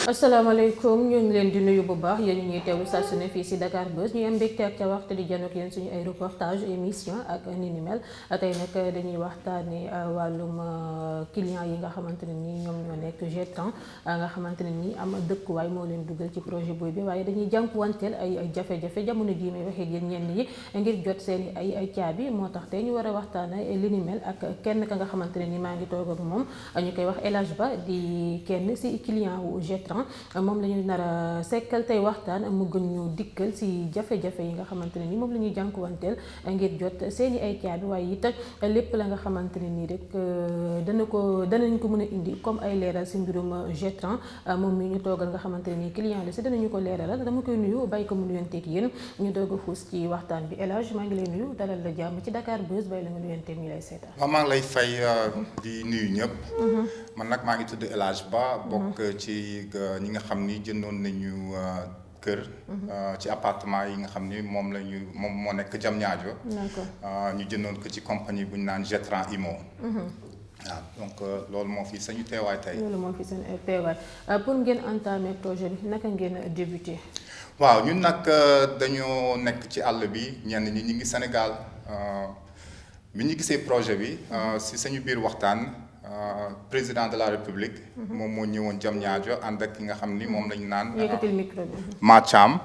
asalaamaaleykum ñu ngi leen di nuyu bu baax yéen ñi ñuy teewlu saa su ne fii si Dakar Buzz ñu am mbégte ak ca waxtu di janook yéen suñu ay reportage émission ak ni ni mel tey nag dañuy waxtaane wàllum client yi nga xamante ne nii ñoom ñoo nekk G30 nga xamante ne nii am dëkkuwaay moo leen dugal ci projet booy bi waaye dañuy jànkuwanteel ay jafe-jafe jamono jii may waxee yéen ñenn yi ngir jot seen ay caabi moo tax tey ñu war a waxtaane li ni mel ak kenn ka nga xamante ne nii maa ngi toog ak moom ñu koy wax El Hadj Ba di kenn si client wu G30 moom la ñu nar a sekkal tey waxtaan mu gën ñu dikkal si jafe-jafe yi nga xamante ne ni moom la ñuy jànkuwanteel ngir jot seeni ay caabi waaye it lépp la nga xamante ne nii rek danañ ko mën a indi comme ay leeral si mbirum G30 moom mi ñu toogal nga xamante ne nii client la si danañu ko leeralal dama koy nuyu bàyyi ko mu nuyanteeg yéen ñu doog a xuus ci waxtaan bi El Hadj maa ngi lay nuyu dalal la jàmm ci Dakar Buzz bàyyi la nga nuyanteeg ñu lay seetaan. waaw maa ngi lay fay di nuyu ñëpp. man nag maa ngi tudd El Hadj Ba bokk ci ñi nga xam ni jëndoon nañu kër ci appartement yi nga xam ni moom moo nekk Diamniadio. ñu jëndoon ko ci compagnie bu ñu naan G30 Immo. waaw donc loolu moo fi sañu teewaay tey. loolu moo fi seen teewaay pour ngeen entamer projet bi naka ngeen débuté. waaw ñun nag dañoo nekk ci àll bi ñenn ñi ñu ngi Sénégal bi ñu gisee projet bi si sañu biir waxtaan. Président de la République. moom moo ñëwoon Diamniadio ànd ak ki nga xam ni moom lañu naan. yëkkatil micro bi. Mathiam.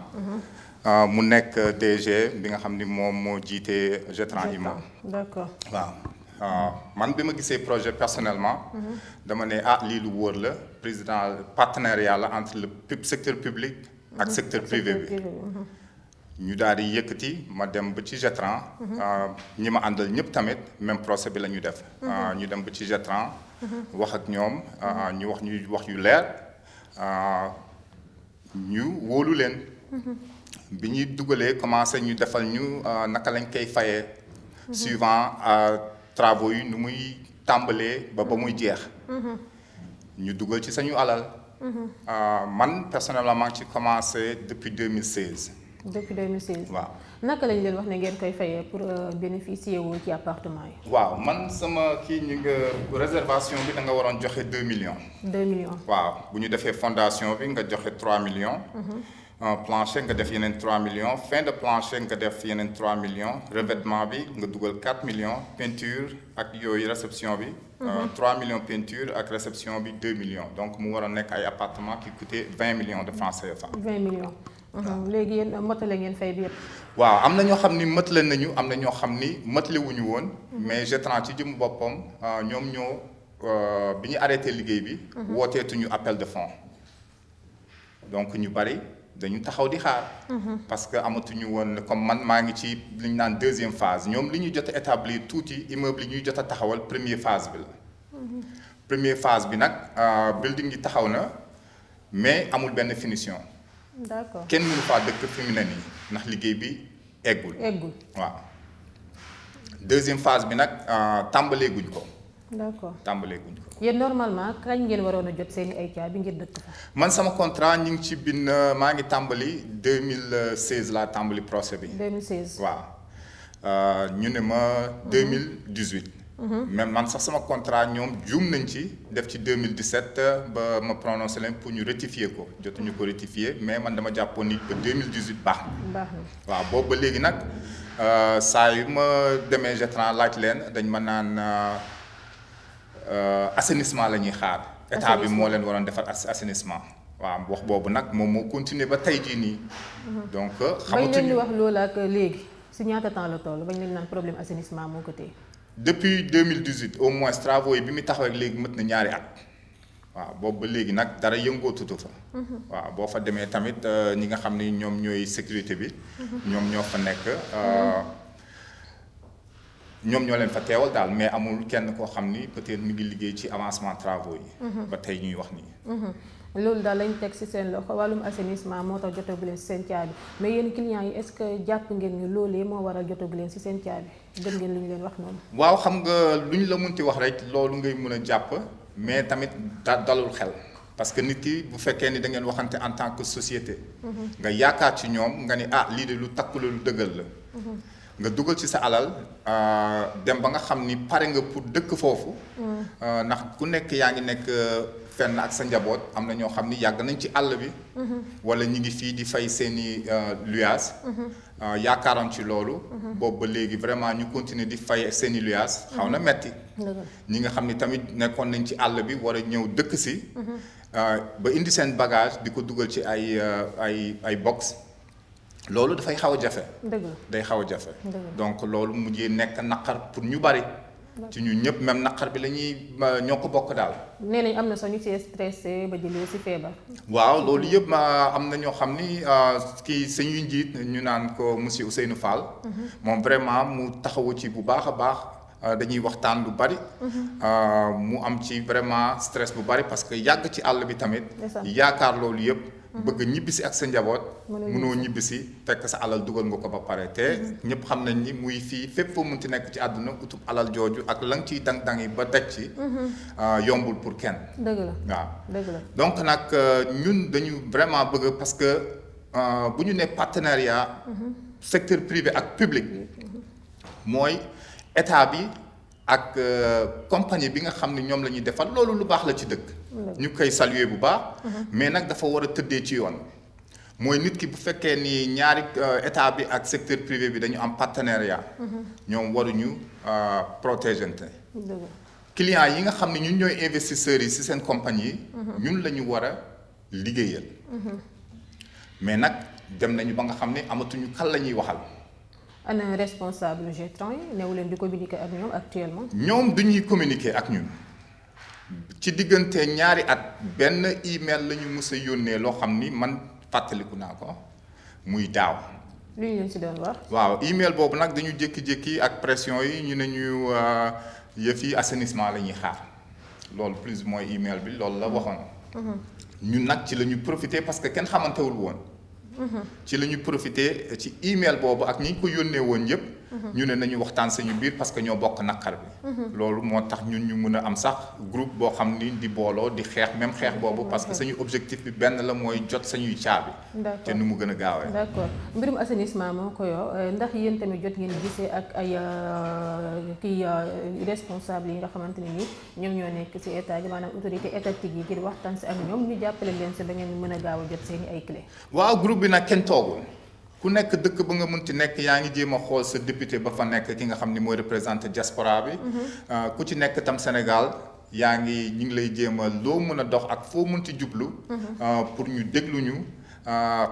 mu nekk DG bi nga xam ni moom moo jiite G30 Immo. d'accord waaw man bi ma gisee projet personnellement. dama ne lii lu wóor la président partenariat la entre le secteur public. ak secteur privé bi. ñu daal di yëkkati ma dem ba ci G30. ñi ma àndal ñëpp tamit même procès bi la ñu def. ñu dem ba ci G30. wax ak ñoom ñu wax yu leer ñu wóolu leen. bi ñuy dugalee commencé ñu defal ñu naka lañ koy fayee. suivant travaux yi nu muy tàmbalee ba muy jeex. ñu dugal ci sañu alal. man personnellement maa ngi ci commencé depuis 2016. depuis 2016. waaw naka lañ leen wax ne ngeen koy fayee pour bénéficier wu ci appartement yi. waaw man sama ñu nga réservation bi da nga waroon joxe 2 millions. 2 millions. waaw bu ñu defee fondation bi nga joxe 3 millions. plancher nga def yeneen 3 millions fin de plancher nga def yeneen 3 millions revêtement bi nga dugal 4 millions peinture ak yooyu réception bi. 3 millions peinture ak réception bi 2 millions donc mu war a nekk ay appartement qui coûtait 20 millions de francs CFA. 20 millions. léegi yéen motale ngeen fay bi yëpp. waaw am na ñoo xam ni matale nañu am na ñoo xam ni matale wuñu woon. mais G30 ci jëm boppam ñoom ñoo bi ñu arrêté liggéey bi. wooteetuñu appel de fonds. donc ñu bari dañu taxaw di xaar. parce que amatuñu woon comme man maa ngi ci li ñu naan deuxième phase ñoom li ñuy jot a établir tuuti immeuble yi ñuy jot a taxawal première phase bi la. première phase bi nag building yi taxaw na mais amul benn finition. d'accord kenn mënu faa dëkk fi mu ne nii ndax liggéey bi eggul. waaw deuxième phase bi nag tàmbaleeguñ ko. d'accord tàmbaleeguñ ko. yéen normalement kañ ngeen waroon a jot seeni ay caabi ngir dëkk fa. man sama contrat ñu ngi ci bind maa ngi tàmbali 2016 laa tàmbali procès bi. 2016 waaw ñu ne ma 2018. même man sax sama contrat ñoom juum nañ ci def ci 2017 ba ma prononcé leen pour ñu rectifier ko jotuñu ko rectifier mais man dama jàppoon ni ba 2018 baax na. baax na waaw boobu ba léegi nag saa yu ma demee G30 laaj leen dañ ma naan assainissement la ñuy xaar. état bi moo leen waroon defar assainissement. waaw wax boobu nag moom moo continuer ba tey jii nii. donc xamatuñu bañ leen di wax loolu ak léegi si ñaata temps la toll bañ leen naan problème assainissement moo ko téye. depuis 2018 au moins travaux yi bi mu taxaw ak léegi mët na ñaari at waaw boobu ba léegi nag dara yëngootutu fa. waaw boo fa demee tamit ñi nga xam ni ñoom ñooy sécurité bi. ñoom ñoo fa nekk ñoom ñoo leen fa teewal daal mais amul kenn koo xam ni peut-être mi ngi liggéey ci avancement travaux yi. ba tey ñuy wax nii. loolu daal lañ teg ci seen loxo wàllum assainissement moo tax jotagu leen ci seen caabi mais yéen clients yi est-ce que jàpp ngeen ni loolee moo waral jotagu leen ci seen caabi gën ngeen lu ñu leen wax noonu. waaw xam nga lu ñu la mënti wax rek loolu ngay mën a jàpp mais tamit dalul xel parce que nit ki bu fekkee ni da ngeen waxante en tant que société. nga yaakaar ci ñoom nga ni lii de lu takku la lu dëggal la. nga dugal ci sa alal dem ba nga xam ni pare nga pour dëkk foofu. ndax ku nekk yaa ngi nekk fenn ak sa njaboot am na ñoo xam ni yàgg nañ ci àll bi. wala ñi ngi fii di fay seeni luyaas. yaakaaroon ci loolu. boobu ba léegi vraiment ñu continuer di fay seeni luyaas. xaw na metti ñi nga xam ni tamit nekkoon nañ ci àll bi war a ñëw dëkk si. ba indi seen bagage di ko dugal ci ay box. loolu dafay xaw a jafe. day xaw a jafe. donc loolu mujjee nekk naqar pour ñu bari. ci ñun ñëpp même naqar bi la ñuy ñoo ko bokk daal. nee nañ am na sax ñu ci stressé ba jëlee ci feebar. waaw loolu yëpp am na ñoo xam ni kii suñuy njiit ñu naan ko monsieur Ousseynou Fall. moom vraiment mu taxawu ci bu baax a baax dañuy waxtaan lu bari. mu am ci vraiment stress bu bari parce que yàgg ci àll bi tamit. yaakaar loolu yëpp. bëgg ñibbisi ak sa njaboot. mënoo ñibbisi fekk sa alal dugal nga ko ba pare te ñëpp xam nañ ni muy fii fépp foo munti nekk ci àdduna utub alal jooju ak la nga ciy dang-dang yi ba daj ci. yombul pour kenn. dëgg la waaw dëgg la donc nag ñun dañu vraiment bëgg parce que bu ñu ne partenariat. secteur privé ak public. mooy état bi ak compagnie bi nga xam ne ñoom la ñuy defal loolu lu baax la ci dëkk. ñu koy saluer bu baax. mais nag dafa war a tëddee ci yoon. mooy nit ki bu fekkee ni ñaari état bi ak secteur privé bi dañu am partenariat. ñoom waruñu protégente. clients yi nga xam ne ñun ñooy investisseurs yi ci seen compagnie yi. ñun la ñu war a liggéeyal. mais nag dem nañu ba nga xam ne amatuñu kan la ñuy waxal. ana responsable Getran yi newu leen di communiquer ak ñoom actuellement. ñoom duñuy communiquer ak ñun ci diggante ñaari at benn email la ñu mës a yónnee loo xam ni man fàttaliku naa ko muy daaw. lu ñu leen ci doon wax. waaw email boobu nag dañu jékki-jékki ak pression yi ñu ne ñu yëf yi assainissement la ñuy xaar loolu plus mooy email bi loolu la waxoon. ñun nag ci la ñu profité parce que kenn xamantewul woon. ci la ñu profité ci email boobu ak ñi ko yónnee woon yëpp. ñu ne nañu waxtaan suñu biir parce que ñoo bokk naqar bi. loolu moo tax ñun ñu mën a am sax groupe boo xam ni di booloo di xeex même xeex boobu parce que suñu objectif bi benn la mooy jot sañuy caabi. d'accord te nu mu gën a gaawee. d'accord mbirum assainissement moo ko yor ndax yéen tamit jot ngeen gisee ak ay responsable yi nga xamante ne ni ñoom ñoo nekk ci état bi maanaam autorité étatique yi ngir waxtaan si ak ñoom ñu jàppale leen si ba ngeen mën a gaaw a jot seen ay clé. waaw groupe bi nag kenn toogul. ku nekk dëkk ba nga mënti nekk yaa ngi jéem a xool sa député ba fa nekk ki nga xam ni mooy représenté diaspora bi. ku ci nekk tam Sénégal yaa ngi ñu ngi lay jéem a loo mën a dox ak foo mënti jublu. pour ñu déglu ñu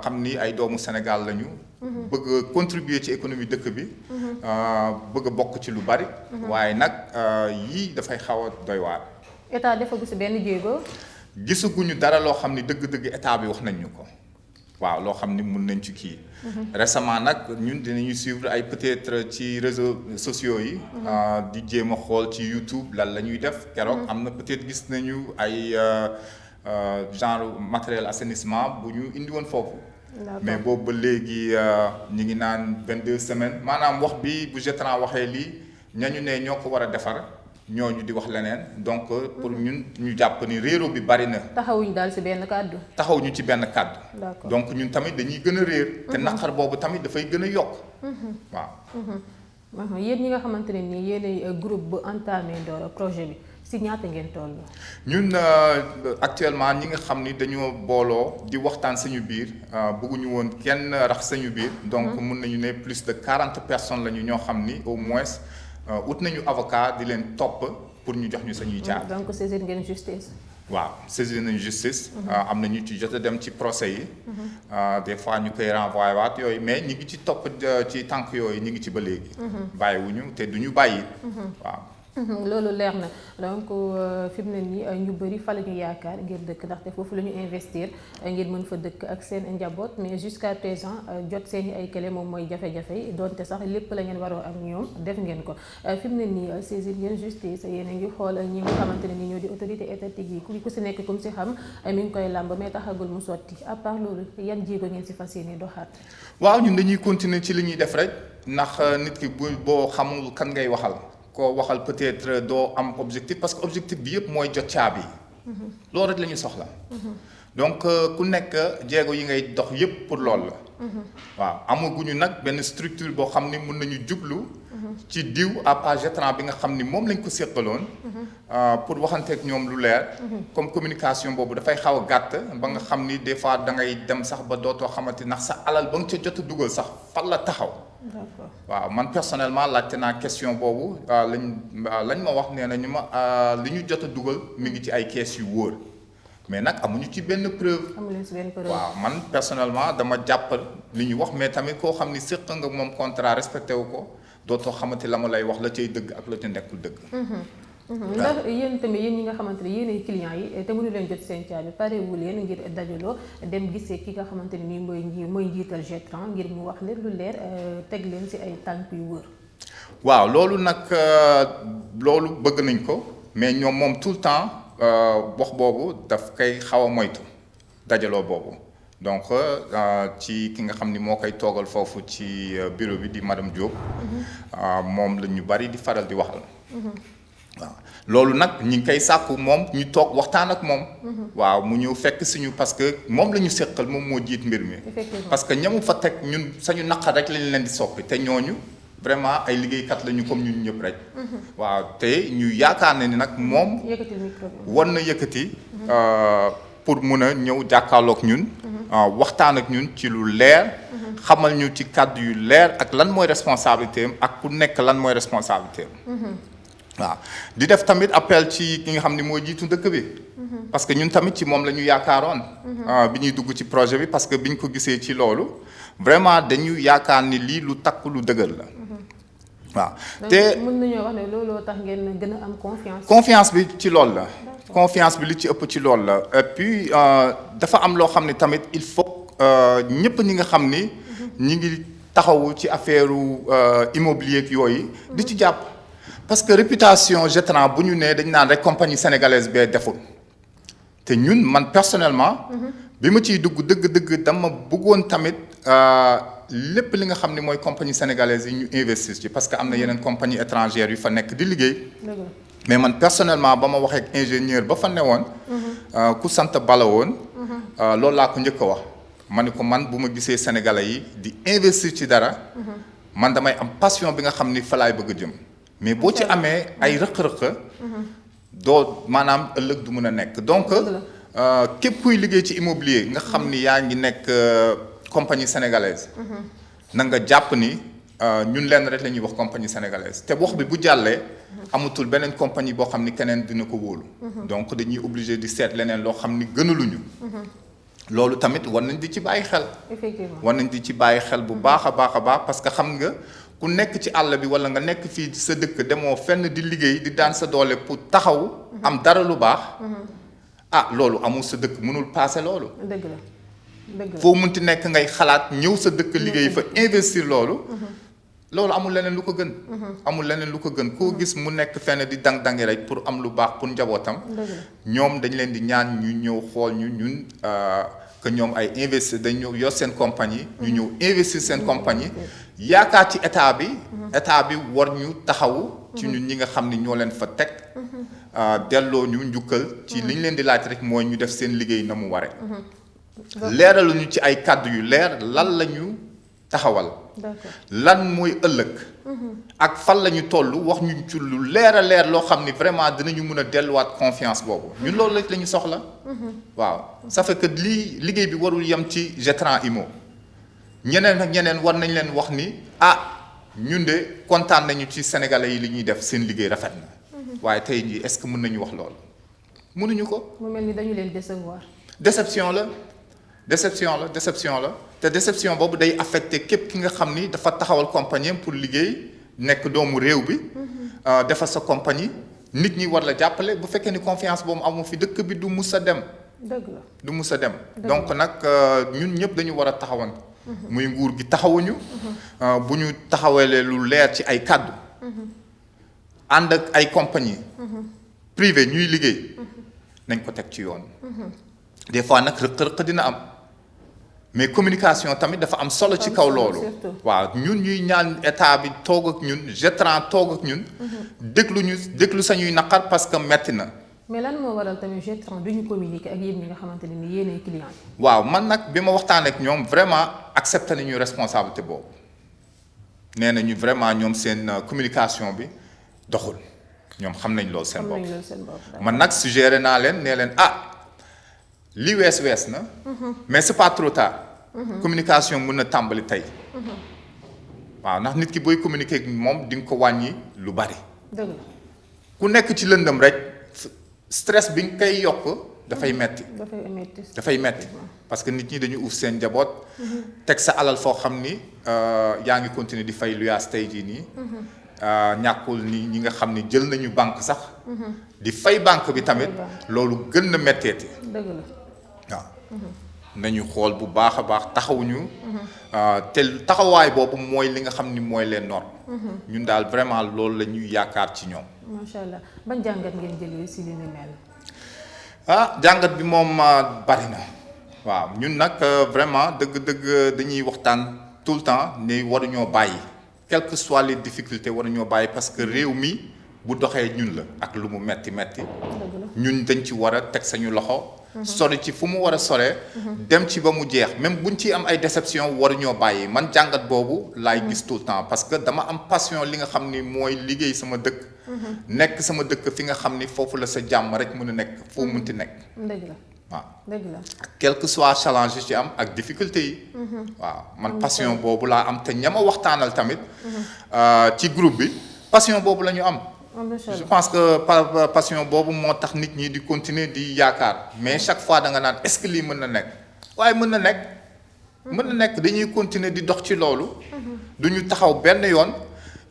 xam ni ay doomu Sénégal lañu. bëgg a contribuer ci économie dëkk bi. bëgg a bokk ci lu bari. waaye nag yii dafay xaw a doy waar. état defagu si benn jéego. gisaguñu dara loo xam ni dëgg-dëgg état bi wax nañ ñu ko. waaw loo xam ni mun nañ ci kii. récemment nag ñun dinañu suivre ay peut-être ci réseaux sociaux yi. di jéem a xool ci YouTube lan la ñuy def. keroog am na peut-être gis nañu ay genre matériel assainissement bu ñu indi woon foofu. mais boobu ba léegi ñu ngi naan 22 semaines maanaam wax bi bu Getran waxee lii ñañu ne ñoo ko war a defar. ñooñu di wax leneen donc pour ñun ñu jàpp ni réero bi bari na. taxawuñu daal ci benn kàddu. taxawuñu ci benn kàddu. d'accord donc ñun tamit dañuy gën a réer. te naqar boobu tamit dafay gën a yokk. waaw. yéen ñi nga xamante ne nii yéenay groupe bu entamé door projet bi ci ñaata ngeen toll. ñun actuellement ñi nga xam ni dañoo booloo di waxtaan suñu biir bëgguñu woon kenn rax suñu biir. donc mun nañu ne plus de 40 personnes lañu ñoo xam ni au moins. ut nañu avocat di leen topp pour ñu jox ñu sañuy jaar. donc saisir ngeen justice. waaw saisir nañu justice. am na ñu ci jot a dem ci procès yi. des fois ñu koy renvoyer waat yooyu mais ñi ngi ci topp ci tànk yooyu ñi ngi ci ba léegi. bàyyiwuñu te duñu bàyyi. waaw. loolu leer na donc fi mu ne nii ñu bëri fa la ñu yaakaar ngir dëkk ndaxte foofu la ñu investir ngir mën fa dëkk ak seen njaboot mais jusqu'à présent jot seen i ay clé moom mooy jafe-jafe yi donte sax lépp la ngeen waroo ak ñoom def ngeen ko fi mu ne nii saisir ngeen justice yéen a ngi xool ñi nga xamante ne nii ñoo di autorité étatique yi ku si nekk comme si xam mi ngi koy làmb mais taxagul mu sotti à part loolu yan jéego ngeen si fas yéene doxaat. waaw ñun dañuy continuer ci li ñuy def rek ndax nit ki boo xamul kan ngay waxal. koo waxal peut-être doo am objectif parce que objectif bi yëpp mooy jot caabi. loolu rek la ñu soxla. donc ku nekk jéego yi ngay dox yépp pour loolu la. waaw amaguñu nag benn structure boo xam ni mën nañu jublu. ci diw à Jetran bi nga xam ni moom lañ ko séqaloon. pour waxanteeg ñoom lu leer. comme communication boobu dafay xaw a gàtt ba nga xam ni des fois da ngay dem sax ba dootoo xamante ndax sa alal ba nga ca jot a dugal sax fan la taxaw. d'accord waaw man personnellement laajte naa question boobu lañ ma wax nee na ñu ma li ñu jot a dugal mi ngi ci ay kees yu wóor. mais nag amuñu ci benn preuve. amuñu ci benn preuve. waaw man personnellement dama jàpp li ñu wax mais tamit koo xam ni séq nga moom contrat respecté wu ko dootoo xamante la ma lay wax la cay dëgg ak la ca nekkul dëgg. ndax yéen tamit yéen ñi nga xamante ne yéenay clients yi te mënu leen jot seen caabi parewu leen ngir dajaloo dem gisee ki nga xamante ne nii mooy njiital Jetran ngir mu wax leen lu leer teg leen ci ay tànk yu wër. waaw loolu nag loolu bëgg nañ ko mais ñoom moom tout le temps. wax boobu daf koy xaw a moytu dajaloo boobu donc ci ki nga xam ni moo koy toogal foofu ci bureau bi di madame Diop. moom la ñu bari di faral di waxal. waaw loolu nag ñi ngi koy sàkku moom ñu toog waxtaan ak moom. waaw mu ñëw fekk suñu parce que moom la ñu séqal moom moo jiit mbir mi. parce que ñamu fa teg ñun sañu naqar rek lañ leen di soppi te ñooñu. vraiment ay liggéeykat lañu comme ñun ñëpp rek. waaw te ñu yaakaar ne ni nag moom. war na yëkkati. pour mun a ñëw jàkkaarloog ñun. waxtaan ak ñun ci lu leer. xamal ñu ci kàddu yu leer ak lan mooy responsabilité am ak ku nekk lan mooy responsabilité am. waaw di def tamit appel ci ki nga xam ni moo jiitu dëkk bi. parce que ñun tamit ci moom la ñu yaakaaroon. bi ñuy dugg ci projet bi parce que biñ ko gisee ci loolu. vraiment dañu yaakaar ni lii lu takk lu dëgër la. waaw te mën nañoo wax ne looloo tax ngeen gën a am confiance. confiance bi ci loolu la. confiance bi li ci ëpp ci loolu la et puis dafa am loo xam ne tamit il faut ñëpp ñi nga xam ni. ñi ngi taxawu ci affaire immobilier ak yooyu. di ci jàpp parce que réputation Jetran bu ñu nee dañ naan rek compagnie sénégalaise bee deful te ñun man personnellement. bi ma ciy dugg dëgg-dëgg dama bëggoon tamit. lépp li nga xam ne mooy compagnie sénégalaise yi ñu investir ci parce que am na yeneen compagnie étrangère yu fa nekk di liggéey. mais man personnellement ba ma waxee ak ingénieur ba fa newoon. ku sant Bala woon. loolu laa ko njëkk a wax. ma ne ko man bu ma gisee sénégalais yi di investir ci dara. man damay am passion bi nga xam ni fa laay bëgg a jëm. mais boo ci amee ay rëq-rëq. doo maanaam ëllëg du mën a nekk donc. képp kuy liggéey ci immobilier nga xam ni yaa ngi nekk. compagnie sénégalaise. na nga jàpp ni ñun lenn rek la ñuy wax compagnie sénégalaise te wax bi bu jàllee. amatul beneen compagnie boo xam ni keneen dina ko wóolu. donc dañuy obligé di seet leneen loo xam ni gënaluñu. loolu tamit war nañ di ci bàyyi xel. effectivement war nañ di ci bàyyi xel bu baax a baax a baax parce que xam nga ku nekk ci àll bi wala nga nekk fii sa dëkk demoo fenn di liggéey di daan sa doole pour taxaw. am dara lu baax. loolu amul sa dëkk mënul paase loolu. dëgg la. foo munti nekk ngay xalaat ñëw sa dëkk liggéey fa investir loolu. loolu amul leneen lu ko gën. amul leneen lu ko gën koo gis mu nekk fenn di dang-dangi rek pour am lu baax pour njabootam. ñoom dañ leen di ñaan ñu ñëw xool ñu ñun que ñoom ay investir dañ ñëw yor seen compagnie. ñu ñëw investir seen compagnie. yaakaar ci état bi. état bi war ñu taxawu. ci ñun ñi nga xam ni ñoo leen fa teg. delloo ñu njukkal. ci li ñu leen di laaj rek mooy ñu def seen liggéey na mu ware. leeraluñu ci ay kàddu yu leer lan la ñu taxawal. lan mooy ëllëg. ak fan la ñu toll wax ñu ci lu leer a leer loo xam ni vraiment dinañu mën a delluwaat confiance boobu ñun loolu la ñu soxla. waaw ça fait que lii liggéey bi warul yem ci Jetran Immo ñeneen ak ñeneen war nañ leen wax ni ñun de kontaan nañu ci sénégalais yi li ñuy def seen liggéey rafet na. waaye tey jii est-ce que mën nañu wax loolu mënuñu ko. mu mel ni dañu leen décevoir. déception la te déception boobu day affecté képp ki nga xam ni dafa taxawal compagnie pour liggéey nekk doomu réew bi. defar sa compagnie nit ñi war la jàppale bu fekkee ni confiance boobu amu fi dëkk bi du mus a dem. dëgg la du mus a dem. donc nag ñun ñëpp dañu war a taxawan. muy nguur gi taxawuñu. bu ñu taxawalee lu leer ci ay kàddu. ànd ak ay compagnie privé ñuy liggéey. nañ ko teg ci yoon. des fois nag rëq-rëq dina am. mais communication tamit dafa am solo ci kaw loolu. waaw ñun ñuy ñaan état bi toog ak ñun Jetran toog ak ñun. déglu sañuy naqar parce que metti na. mais lan moo waral tamit G30 duñu communiquer ak yéen ñi nga xamante ne ni yéenay client yi. waaw man nag bi ma waxtaan ak ñoom vraiment accepté nañu responsabilité boobu nee nañu vraiment ñoom seen communication bi doxul ñoom xam nañ loolu seen bopp. man nag suggéré naa leen nee leen li wees na. mais c'est pas trop tard. communication mën na tàmbali tey. waaw ndax nit ki booy communiquer ak moom di nga ko wàññi lu bari. dëgg ku nekk ci lëndëm rek stress bi nga koy yokk dafay metti. dafay metti parce que nit ñi dañu uuf seen njaboot. teg sa alal foo xam ni yaa ngi continuer di fay luyaas tey jii nii. ñàkkul ni ñi nga xam ni jël nañu banque sax. di fay banque bi tamit loolu gën na metteeti. dëgg la waaw. nañu xool bu baax a baax taxawuñu. te taxawaay boobu mooy li nga xam ni mooy les normes. ñun daal vraiment loolu la ñuy yaakaar ci ñoom. macha allah ban jàngat ngeen jëlee si li ni mel. jàngat bi moom bari na. waaw ñun nag vraiment dëgg-dëgg dañuy waxtaan tout le temps ne waruñoo bàyyi quelles que soient les difficultés waruñoo bàyyi parce que réew mi bu doxee ñun la ak lu mu metti metti ñun dañ ci war a teg sañu loxo. sori ci fu mu war a soree. dem ci ba mu jeex même buñ ci am ay déception waruñoo bàyyi man jàngat boobu laay gis tout le temps parce que dama am passion li nga xam ni mooy liggéey sama dëkk. nekk sama dëkk fi nga xam ni foofu la sa jàmm rek mën a nekk foo munti nekk. dëgg la waaw dëgg la. quel que soit challenge yi ci am ak difficulté yi. waaw man passion boobu laa am te ñama waxtaanal tamit. ci groupe bi passion boobu la ñu am. je pense que passion boobu moo tax nit ñi di continuer di yaakaar mais chaque fois da nga naan est-ce que lii mën na nekk waaye mën na nekk. mën na nekk dañuy continuer di dox ci loolu. du ñu taxaw benn yoon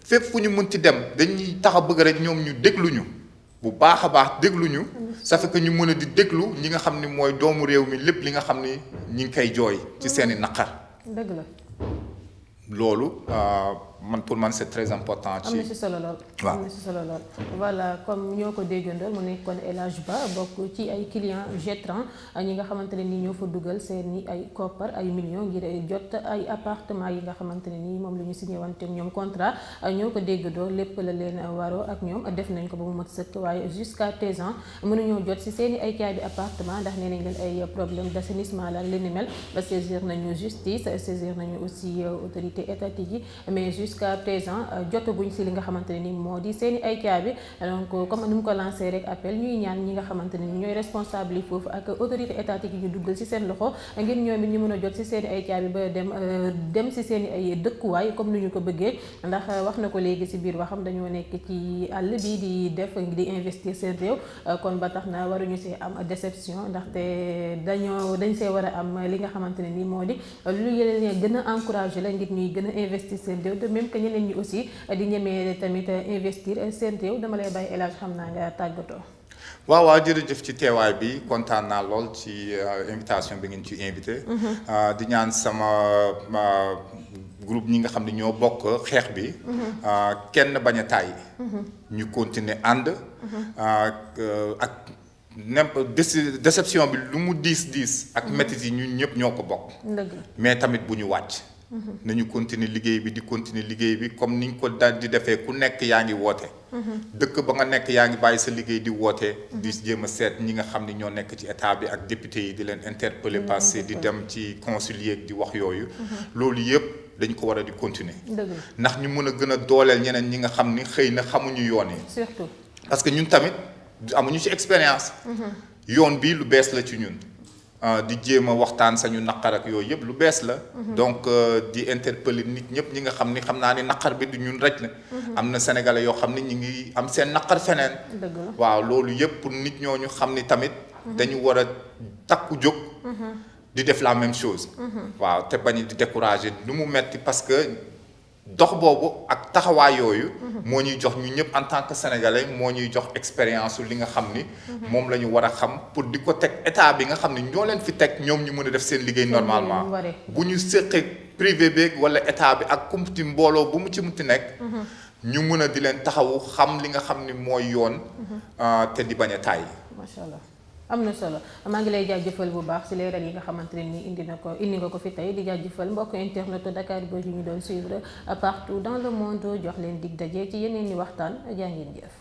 fépp fu ñu mënti dem dañuy taxaw bëgg rek ñoom ñu dégluñu bu baax a baax dégluñu. ça fait que ñu mën a di déglu ñi nga xam ni mooy doomu réew mi lépp li nga xam ni ñi ngi koy jooy. ci seeni naqar. dëgg la. loolu man pour man c'est très important. am na ci solo lool. waaw am na ci solo lool. voilà comme ñoo ko déggandool mu nekkoon El Hadj Ba bokk ci ay clients G30 ñi nga xamante ne ni ñoo fa dugal seeni ay koppar ay millions ngir jot ay appartement yi nga xamante ne ni moom la ñu signé wante ak ñoom contrat ñoo ko déggandool lépp la leen waroo ak ñoom def nañ ko ba mu mat sëkk waaye jusqu'à présent mënuñoo jot ci seeni ay caabi appartement ndax nee nañ leen ay problème d'assainissement la ak li ni mel saisir nañu justice saisir nañu aussi autorité étatique yi mais jusqu'à présent jotaguñ si li nga xamante ne ni moo di seeni ay caabi donc comme ni mu ko lancé rek appel ñuy ñaan ñi nga xamante ne ni ñooy responsable yi foofu ak autorité étatique yi ñu duggal si seen loxo ngir ñoom it ñu mën a jot si seeni ay caabi ba dem si seeni ay dëkkuwaay comme ni ñu ko bëggee ndax wax na ko léegi si biir waxam dañoo nekk ci àll bi di def di investir seen réew kon ba tax na waruñu see am déception ndaxte dañ see war a am li nga xamante ne ni moo di lu leen gën a encouragé la ngir ñuy gën a investir seen réew de même que ñeneen ñi aussi di ñemee tamit investir seen réew dama lay bàyyi El Hadj xam naa nga tàggatoo. waaw jërëjëf ci teewaay bi kontaan naa lool ci invitation bi ngeen ci invité. di ñaan sama groupe ñi nga xam ne ñoo bokk xeex bi. kenn bañ a tàyyi. ñu continuer ànd. ak déception bi lu mu diis ak métit yi ñun ñëpp ñoo ko bokk. mais tamit bu ñu wàcc. nañu continuer liggéey bi comme niñ ko daal di defee ku nekk yaa ngi woote. dëkk ba nga nekk yaa ngi bàyyi sa liggéey di woote. di jéem a seet ñi nga xam ne ñoo nekk ci état bi ak député yi di leen interpeller passé di dem ci consulier di wax yooyu. loolu yëpp dañ ko war a di continuer. ndax ñu mën a gën a dooleel ñeneen ñi nga xam ni xëy na xamuñu yoon yi. surtout parce que ñun tamit amuñu ci expérience. yoon bi lu bees la ci ñun. di jéem a waxtaan sañu naqar ak yooyu yëpp lu bees la. donc di interpeller nit ñëpp ñi nga xam ni xam naa ni naqar bi du ñun rek la. am na sénégalais yoo xam ni ñu ngi am seen naqar feneen. waaw loolu yëpp pour nit ñooñu xam ni tamit. dañu war a takku jóg. di def la même chose. waaw te bañ di décourager lu mu metti parce que dox boobu ak taxawaay yooyu. moo ñuy jox ñu ñëpp en tant que sénégalais moo ñuy jox expérience li nga xam ni. moom la ñu war a xam pour di ko teg état bi nga xam ni ñoo leen fi teg ñoom ñu mën a def seen liggéey normalement. bu ñu séqee privé beeg wala état bi ak kum ci mbooloo bu mu ci munti nekk. ñu mën a di leen taxawu xam li nga xam ni mooy yoon. te di bañ a tàyyi. macha allah. am na solo maa ngi lay jaajëfal bu baax ci leeral yi nga xamante ne ni indi nga ko fi tey di jaajëfal mbokk internet Dakar Buzz yu ñu doon suivre partout dans le monde jox leen dig daje ci yeneen i waxtaan jaa ngeen jëf.